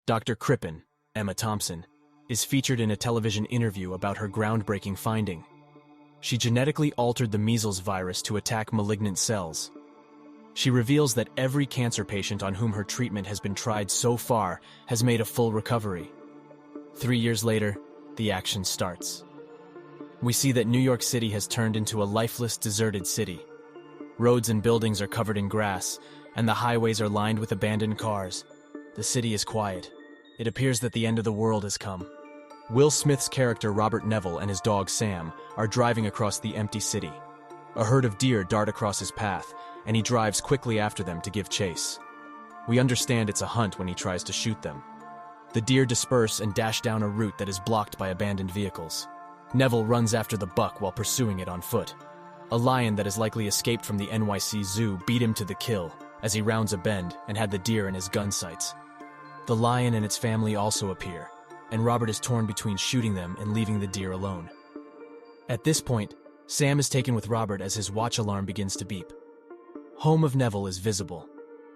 Dr. Crippen, Emma Thompson, is featured in a television interview about her groundbreaking finding. She genetically altered the measles virus to attack malignant cells. She reveals that every cancer patient on whom her treatment has been tried so far has made a full recovery. 3 years later, the action starts. We see that New York City has turned into a lifeless, deserted city. Roads and buildings are covered in grass, and the highways are lined with abandoned cars. The city is quiet. It appears that the end of the world has come. Will Smith's character Robert Neville and his dog Sam are driving across the empty city. A herd of deer dart across his path, and he drives quickly after them to give chase. We understand it's a hunt when he tries to shoot them. The deer disperse and dash down a route that is blocked by abandoned vehicles. Neville runs after the buck while pursuing it on foot. A lion that has likely escaped from the NYC Zoo beat him to the kill as he rounds a bend and had the deer in his gun sights. The lion and its family also appear, and Robert is torn between shooting them and leaving the deer alone. At this point, Sam is taken with Robert as his watch alarm begins to beep. Home of Neville is visible.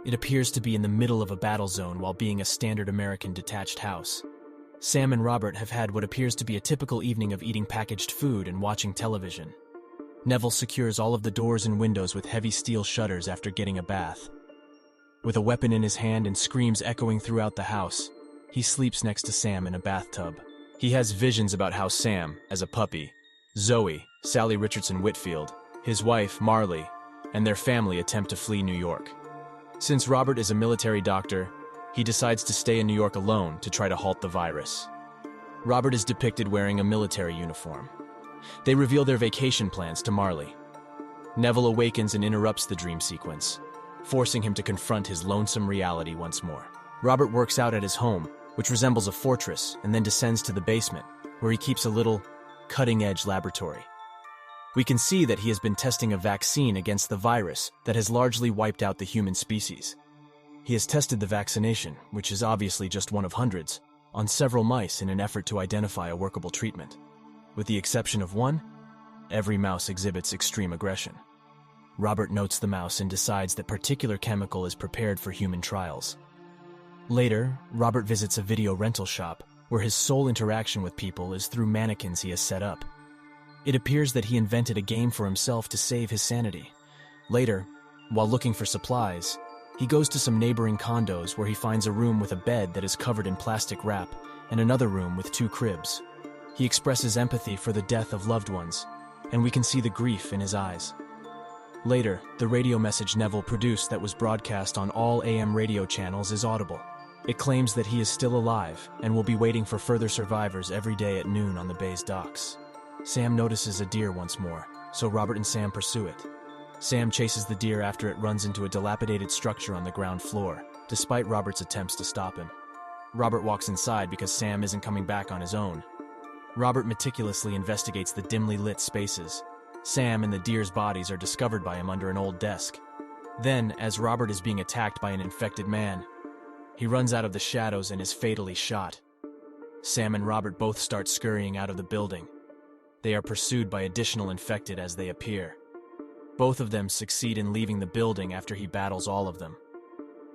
It appears to be in the middle of a battle zone while being a standard American detached house. Sam and Robert have had what appears to be a typical evening of eating packaged food and watching television. Neville secures all of the doors and windows with heavy steel shutters after getting a bath. With a weapon in his hand and screams echoing throughout the house, he sleeps next to Sam in a bathtub. He has visions about how Sam, as a puppy, Zoe, Sally Richardson Whitfield, his wife, Marley, and their family attempt to flee New York. Since Robert is a military doctor, he decides to stay in New York alone to try to halt the virus. Robert is depicted wearing a military uniform. They reveal their vacation plans to Marley. Neville awakens and interrupts the dream sequence, forcing him to confront his lonesome reality once more. Robert works out at his home, which resembles a fortress, and then descends to the basement, where he keeps a little cutting-edge laboratory. We can see that he has been testing a vaccine against the virus that has largely wiped out the human species. He has tested the vaccination, which is obviously just one of hundreds, on several mice in an effort to identify a workable treatment. With the exception of one, every mouse exhibits extreme aggression. Robert notes the mouse and decides that particular chemical is prepared for human trials. Later, Robert visits a video rental shop where his sole interaction with people is through mannequins he has set up. It appears that he invented a game for himself to save his sanity. Later, while looking for supplies, he goes to some neighboring condos where he finds a room with a bed that is covered in plastic wrap and another room with 2 cribs. He expresses empathy for the death of loved ones, and we can see the grief in his eyes. Later, the radio message Neville produced that was broadcast on all AM radio channels is audible. It claims that he is still alive and will be waiting for further survivors every day at noon on the bay's docks. Sam notices a deer once more, so Robert and Sam pursue it. Sam chases the deer after it runs into a dilapidated structure on the ground floor, despite Robert's attempts to stop him. Robert walks inside because Sam isn't coming back on his own. Robert meticulously investigates the dimly lit spaces. Sam and the deer's bodies are discovered by him under an old desk. Then, as Robert is being attacked by an infected man, he runs out of the shadows and is fatally shot. Sam and Robert both start scurrying out of the building. They are pursued by additional infected as they appear. Both of them succeed in leaving the building after he battles all of them.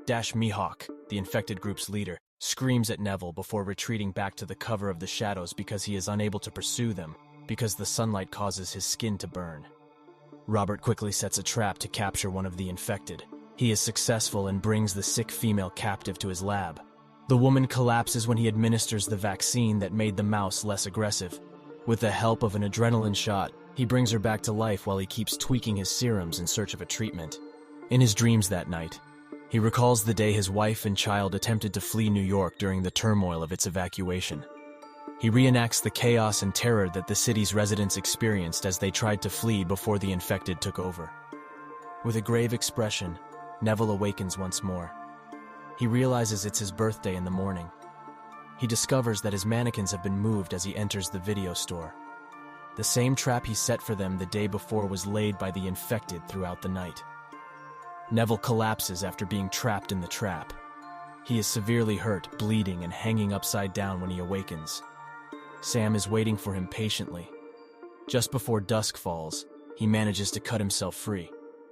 Dash Mihawk, the infected group's leader, screams at Neville before retreating back to the cover of the shadows because he is unable to pursue them because the sunlight causes his skin to burn. Robert quickly sets a trap to capture one of the infected. He is successful and brings the sick female captive to his lab. The woman collapses when he administers the vaccine that made the mouse less aggressive. With the help of an adrenaline shot, he brings her back to life while he keeps tweaking his serums in search of a treatment. In his dreams that night, he recalls the day his wife and child attempted to flee New York during the turmoil of its evacuation. He reenacts the chaos and terror that the city's residents experienced as they tried to flee before the infected took over. With a grave expression, Neville awakens once more. He realizes it's his birthday in the morning. He discovers that his mannequins have been moved as he enters the video store. The same trap he set for them the day before was laid by the infected throughout the night. Neville collapses after being trapped in the trap. He is severely hurt, bleeding, and hanging upside down when he awakens. Sam is waiting for him patiently. Just before dusk falls, he manages to cut himself free,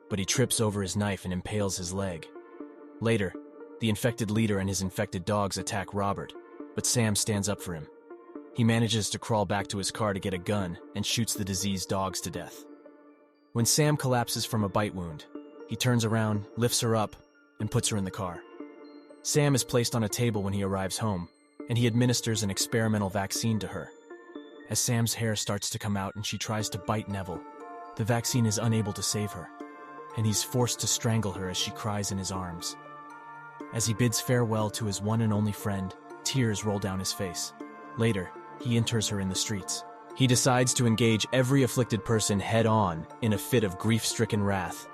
but he trips over his knife and impales his leg. Later, The infected leader and his infected dogs attack Robert, but Sam stands up for him. He manages to crawl back to his car to get a gun and shoots the diseased dogs to death. When Sam collapses from a bite wound, he turns around, lifts her up, and puts her in the car. Sam is placed on a table when he arrives home, and he administers an experimental vaccine to her. As Sam's hair starts to come out and she tries to bite Neville, the vaccine is unable to save her, and he's forced to strangle her as she cries in his arms. As he bids farewell to his one and only friend, tears roll down his face. Later, he enters her in the streets. He decides to engage every afflicted person head-on in a fit of grief-stricken wrath.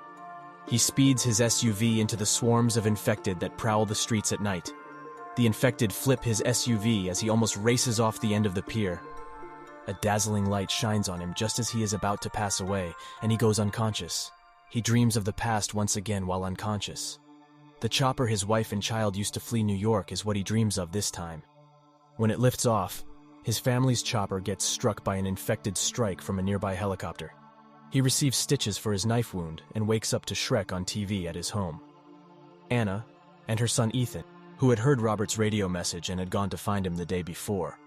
He speeds his SUV into the swarms of infected that prowl the streets at night. The infected flip his SUV as he almost races off the end of the pier. A dazzling light shines on him just as he is about to pass away, and he goes unconscious. He dreams of the past once again while unconscious. The chopper his wife and child used to flee New York is what he dreams of this time. When it lifts off, his family's chopper gets struck by an infected strike from a nearby helicopter. He receives stitches for his knife wound and wakes up to Shrek on TV at his home. Anna and her son Ethan, who had heard Robert's radio message and had gone to find him the day before,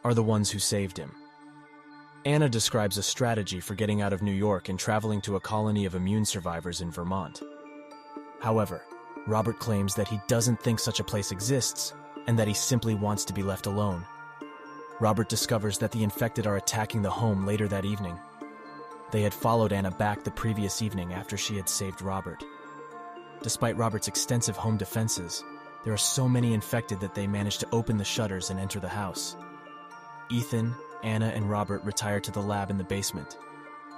are the ones who saved him. Anna describes a strategy for getting out of New York and traveling to a colony of immune survivors in Vermont. However, Robert claims that he doesn't think such a place exists and that he simply wants to be left alone. Robert discovers that the infected are attacking the home later that evening. They had followed Anna back the previous evening after she had saved Robert. Despite Robert's extensive home defenses, there are so many infected that they manage to open the shutters and enter the house. Ethan, Anna, and Robert retire to the lab in the basement.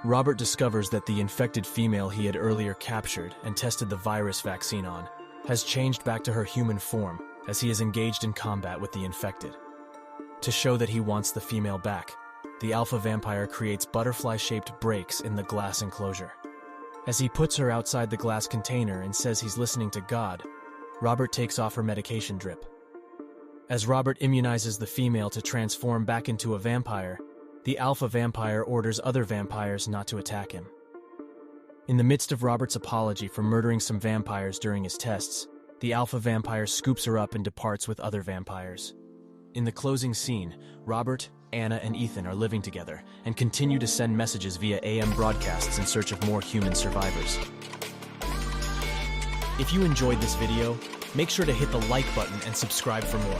Robert discovers that the infected female he had earlier captured and tested the virus vaccine on has changed back to her human form as he is engaged in combat with the infected. To show that he wants the female back, the alpha vampire creates butterfly-shaped breaks in the glass enclosure. As he puts her outside the glass container and says he's listening to God, Robert takes off her medication drip. As Robert immunizes the female to transform back into a vampire, the alpha vampire orders other vampires not to attack him. In the midst of Robert's apology for murdering some vampires during his tests, the alpha vampire scoops her up and departs with other vampires. In the closing scene, Robert, Anna, and Ethan are living together and continue to send messages via AM broadcasts in search of more human survivors. If you enjoyed this video, make sure to hit the like button and subscribe for more.